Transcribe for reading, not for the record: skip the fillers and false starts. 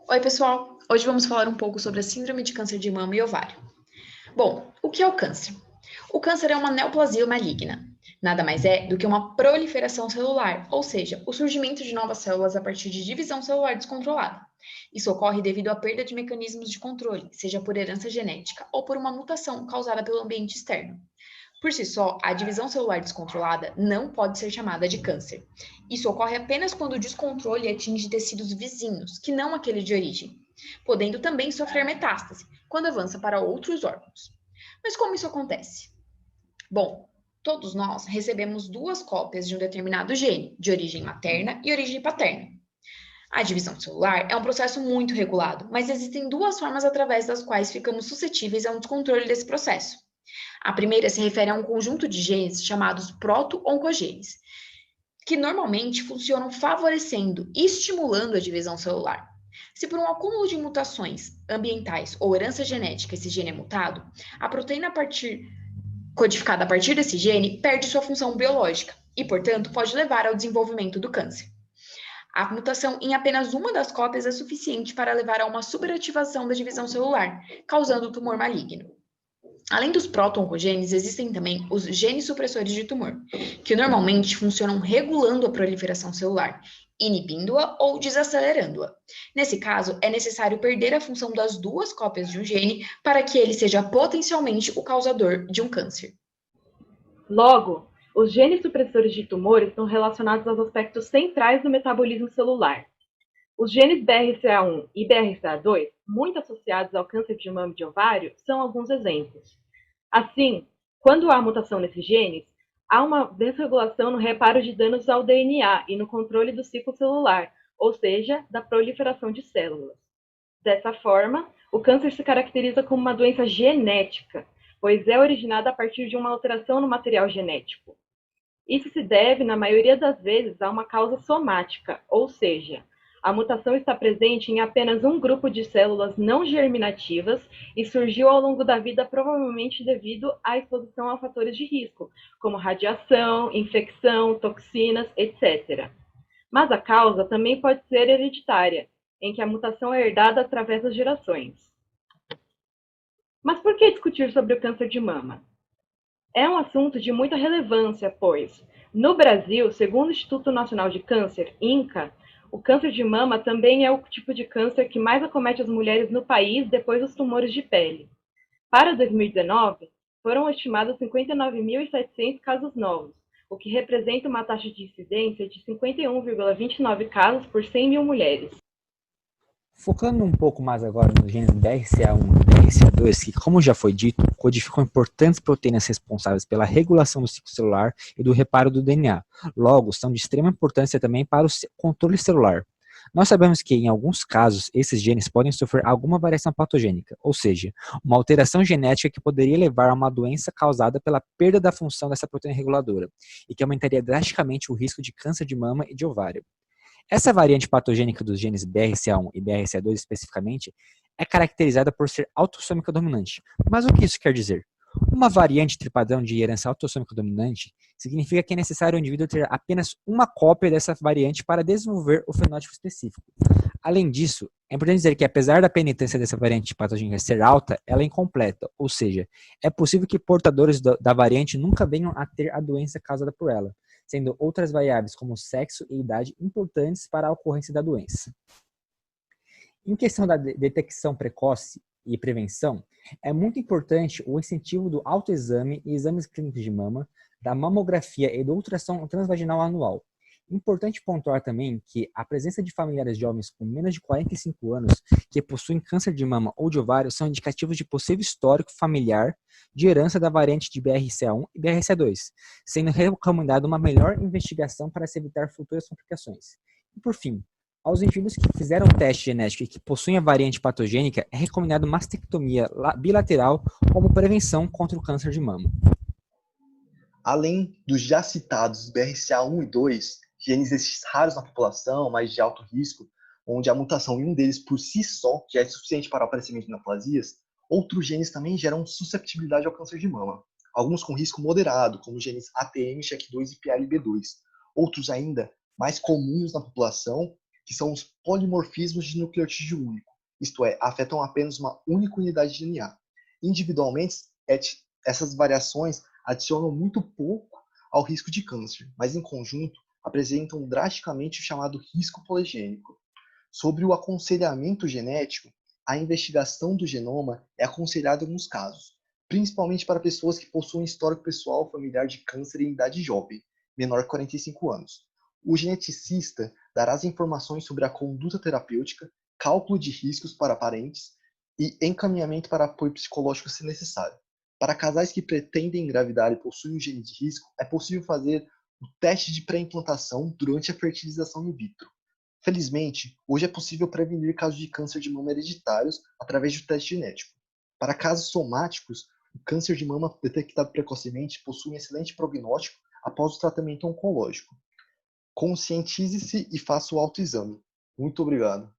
Oi, pessoal! Hoje vamos falar um pouco sobre a síndrome de câncer de mama e ovário. Bom, o que é o câncer? O câncer é uma neoplasia maligna. Nada mais é do que uma proliferação celular, ou seja, o surgimento de novas células a partir de divisão celular descontrolada. Isso ocorre devido à perda de mecanismos de controle, seja por herança genética ou por uma mutação causada pelo ambiente externo. Por si só, a divisão celular descontrolada não pode ser chamada de câncer. Isso ocorre apenas quando o descontrole atinge tecidos vizinhos, que não aquele de origem, podendo também sofrer metástase, quando avança para outros órgãos. Mas como isso acontece? Bom, todos nós recebemos duas cópias de um determinado gene, de origem materna e origem paterna. A divisão celular é um processo muito regulado, mas existem duas formas através das quais ficamos suscetíveis a um descontrole desse processo. A primeira se refere a um conjunto de genes chamados proto-oncogenes, que normalmente funcionam favorecendo e estimulando a divisão celular. Se por um acúmulo de mutações ambientais ou herança genética esse gene é mutado, a proteína codificada a partir desse gene perde sua função biológica e, portanto, pode levar ao desenvolvimento do câncer. A mutação em apenas uma das cópias é suficiente para levar a uma superativação da divisão celular, causando tumor maligno. Além dos proto-oncogenes, existem também os genes supressores de tumor, que normalmente funcionam regulando a proliferação celular, inibindo-a ou desacelerando-a. Nesse caso, é necessário perder a função das duas cópias de um gene para que ele seja potencialmente o causador de um câncer. Logo, os genes supressores de tumor estão relacionados aos aspectos centrais do metabolismo celular. Os genes BRCA1 e BRCA2, muito associados ao câncer de mama e de ovário, são alguns exemplos. Assim, quando há mutação nesses genes, há uma desregulação no reparo de danos ao DNA e no controle do ciclo celular, ou seja, da proliferação de células. Dessa forma, o câncer se caracteriza como uma doença genética, pois é originada a partir de uma alteração no material genético. Isso se deve, na maioria das vezes, a uma causa somática, ou seja, a mutação está presente em apenas um grupo de células não germinativas e surgiu ao longo da vida provavelmente devido à exposição a fatores de risco, como radiação, infecção, toxinas, etc. Mas a causa também pode ser hereditária, em que a mutação é herdada através das gerações. Mas por que discutir sobre o câncer de mama? É um assunto de muita relevância, pois, no Brasil, segundo o Instituto Nacional de Câncer, INCA, o câncer de mama também é o tipo de câncer que mais acomete as mulheres no país depois dos tumores de pele. Para 2019, foram estimados 59.700 casos novos, o que representa uma taxa de incidência de 51,29 casos por 100 mil mulheres. Focando um pouco mais agora nos genes BRCA1 e BRCA2, que, como já foi dito, codificam importantes proteínas responsáveis pela regulação do ciclo celular e do reparo do DNA. Logo, são de extrema importância também para o controle celular. Nós sabemos que, em alguns casos, esses genes podem sofrer alguma variação patogênica, ou seja, uma alteração genética que poderia levar a uma doença causada pela perda da função dessa proteína reguladora, e que aumentaria drasticamente o risco de câncer de mama e de ovário. Essa variante patogênica dos genes BRCA1 e BRCA2 especificamente é caracterizada por ser autossômica dominante. Mas o que isso quer dizer? Uma variante tripadão de herança autossômica dominante significa que é necessário o indivíduo ter apenas uma cópia dessa variante para desenvolver o fenótipo específico. Além disso, é importante dizer que apesar da penetrância dessa variante patogênica ser alta, ela é incompleta, ou seja, é possível que portadores da variante nunca venham a ter a doença causada por ela, sendo outras variáveis como sexo e idade importantes para a ocorrência da doença. Em questão da detecção precoce e prevenção, é muito importante o incentivo do autoexame e exames clínicos de mama, da mamografia e do ultrassom transvaginal anual. Importante pontuar também que a presença de familiares jovens com menos de 45 anos que possuem câncer de mama ou de ovário são indicativos de possível histórico familiar de herança da variante de BRCA1 e BRCA2, sendo recomendada uma melhor investigação para se evitar futuras complicações. E por fim, aos indivíduos que fizeram o teste genético e que possuem a variante patogênica, é recomendado mastectomia bilateral como prevenção contra o câncer de mama. Além dos já citados BRCA1 e 2, genes esses raros na população, mas de alto risco, onde a mutação em um deles por si só já é suficiente para o aparecimento de neoplasias, outros genes também geram susceptibilidade ao câncer de mama. Alguns com risco moderado, como os genes ATM, SHEC2 e PLB2. Outros ainda, mais comuns na população, que são os polimorfismos de nucleotídeo único, isto é, afetam apenas uma única unidade de DNA. Individualmente, essas variações adicionam muito pouco ao risco de câncer, mas em conjunto apresentam drasticamente o chamado risco poligênico. Sobre o aconselhamento genético, a investigação do genoma é aconselhada em alguns casos, principalmente para pessoas que possuem histórico pessoal familiar de câncer em idade jovem, menor que 45 anos. O geneticista dará as informações sobre a conduta terapêutica, cálculo de riscos para parentes e encaminhamento para apoio psicológico se necessário. Para casais que pretendem engravidar e possuem um gene de risco, é possível fazer o teste de pré-implantação durante a fertilização in vitro. Felizmente, hoje é possível prevenir casos de câncer de mama hereditários através do teste genético. Para casos somáticos, o câncer de mama detectado precocemente possui um excelente prognóstico após o tratamento oncológico. Conscientize-se e faça o autoexame. Muito obrigado.